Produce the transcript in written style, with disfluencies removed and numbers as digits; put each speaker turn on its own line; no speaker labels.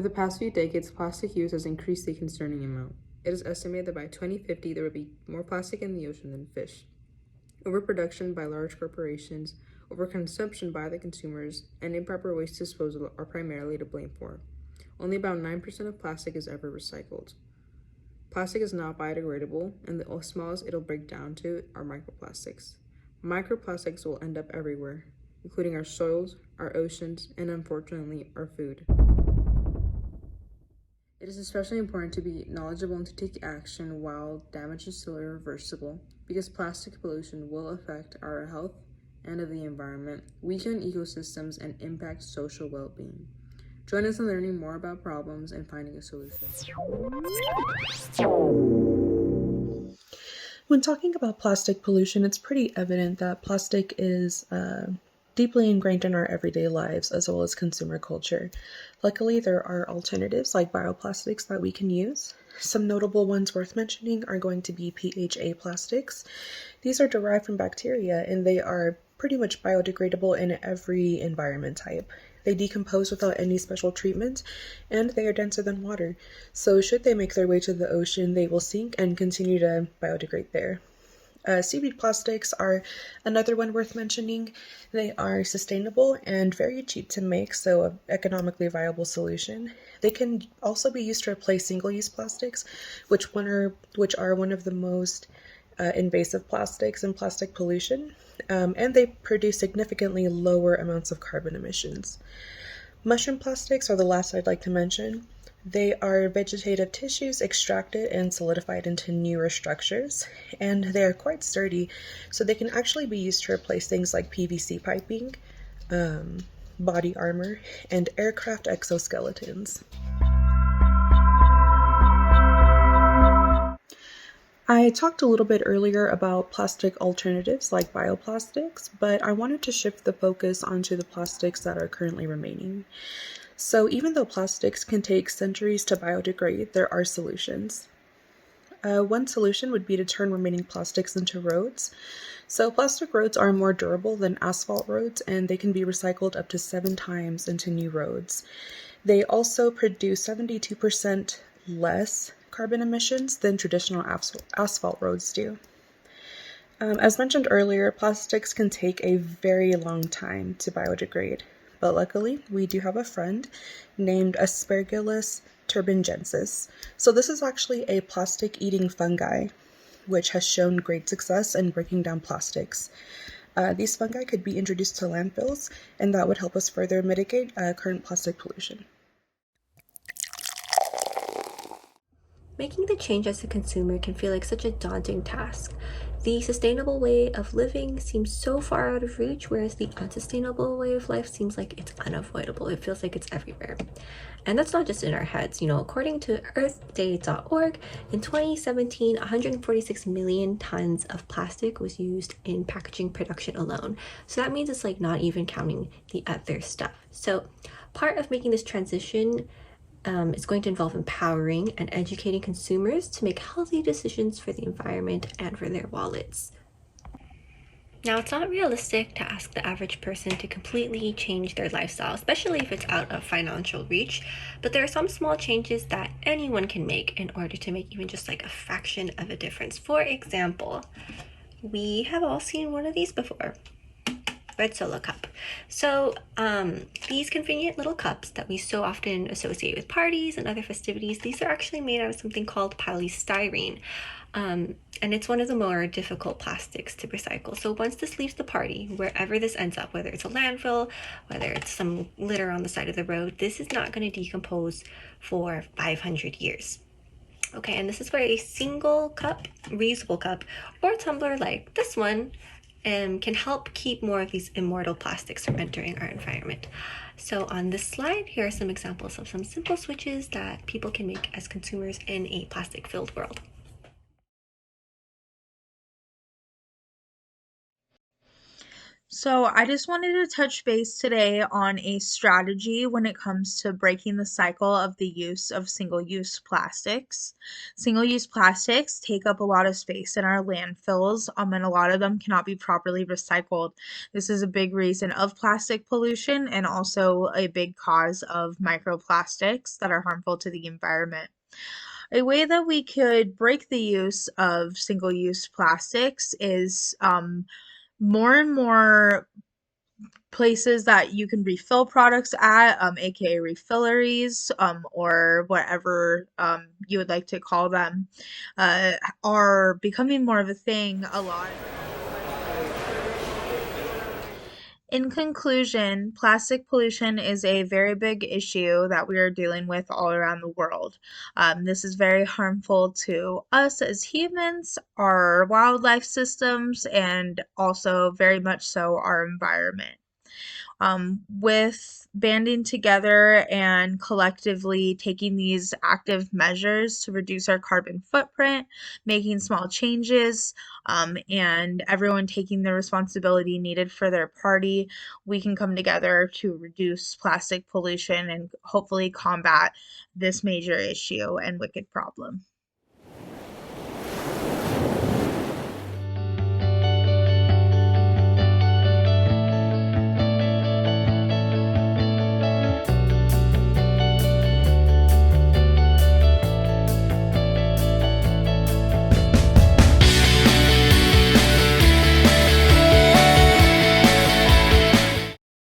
Over the past few decades, plastic use has increased a concerning amount. It is estimated that by 2050 there will be more plastic in the ocean than fish. Overproduction by large corporations, overconsumption by the consumers, and improper waste disposal are primarily to blame for. Only about 9% of plastic is ever recycled. Plastic is not biodegradable, and the smallest it'll break down to are microplastics. Microplastics will end up everywhere, including our soils, our oceans, and unfortunately, our food. It is especially important to be knowledgeable and to take action while damage is still irreversible, because plastic pollution will affect our health and of the environment, weaken ecosystems, and impact social well-being. Join us in learning more about problems and finding a solution.
When talking about plastic pollution, it's pretty evident that plastic is deeply ingrained in our everyday lives as well as consumer culture. Luckily, there are alternatives like bioplastics that we can use. Some notable ones worth mentioning are going to be PHA plastics. These are derived from bacteria and they are pretty much biodegradable in every environment type. They decompose without any special treatment, and they are denser than water. So should they make their way to the ocean, they will sink and continue to biodegrade there. Seaweed plastics are another one worth mentioning. They are sustainable and very cheap to make, so an economically viable solution. They can also be used to replace single-use plastics, which are one of the most invasive plastics in plastic pollution, and they produce significantly lower amounts of carbon emissions. Mushroom plastics are the last I'd like to mention. They are vegetative tissues extracted and solidified into newer structures, and they are quite sturdy, so they can actually be used to replace things like PVC piping, body armor, and aircraft exoskeletons. I talked a little bit earlier about plastic alternatives like bioplastics, but I wanted to shift the focus onto the plastics that are currently remaining. So even though plastics can take centuries to biodegrade, there are solutions. One solution would be to turn remaining plastics into roads. So plastic roads are more durable than asphalt roads, and they can be recycled up to 7 times into new roads. They also produce 72% less carbon emissions than traditional asphalt roads do. As mentioned earlier, plastics can take a very long time to biodegrade. But luckily, we do have a friend named Aspergillus turbinensis. So this is actually a plastic-eating fungi, which has shown great success in breaking down plastics. These fungi could be introduced to landfills, and that would help us further mitigate current plastic pollution.
Making the change as a consumer can feel like such a daunting task. The sustainable way of living seems so far out of reach, whereas the unsustainable way of life seems like it's unavoidable. It feels like it's everywhere. And that's not just in our heads. According to earthday.org, in 2017, 146 million tons of plastic was used in packaging production alone. So that means it's like not even counting the other stuff. So part of making this transition is going to involve empowering and educating consumers to make healthy decisions for the environment and for their wallets. Now, it's not realistic to ask the average person to completely change their lifestyle, especially if it's out of financial reach, but there are some small changes that anyone can make in order to make even just like a fraction of a difference. For example, we have all seen one of these before. Red Solo cup. So these convenient little cups that we so often associate with parties and other festivities, these are actually made out of something called polystyrene. And it's one of the more difficult plastics to recycle. So once this leaves the party, wherever this ends up, whether it's a landfill, whether it's some litter on the side of the road, this is not going to decompose for 500 years. Okay, and this is where a single cup, reusable cup, or tumbler like this one can help keep more of these immortal plastics from entering our environment. So on this slide, here are some examples of some simple switches that people can make as consumers in a plastic-filled world.
So, I just wanted to touch base today on a strategy when it comes to breaking the cycle of the use of single-use plastics. Single-use plastics take up a lot of space in our landfills, and a lot of them cannot be properly recycled. This is a big reason of plastic pollution and also a big cause of microplastics that are harmful to the environment. A way that we could break the use of single-use plastics is more and more places that you can refill products at, aka refilleries, or whatever you would like to call them, uh, are becoming more of a thing a lot. In conclusion, plastic pollution is a very big issue that we are dealing with all around the world. This is very harmful to us as humans, our wildlife systems, and also very much so our environment. With banding together and collectively taking these active measures to reduce our carbon footprint, making small changes, and everyone taking the responsibility needed for their party, we can come together to reduce plastic pollution and hopefully combat this major issue and wicked problem.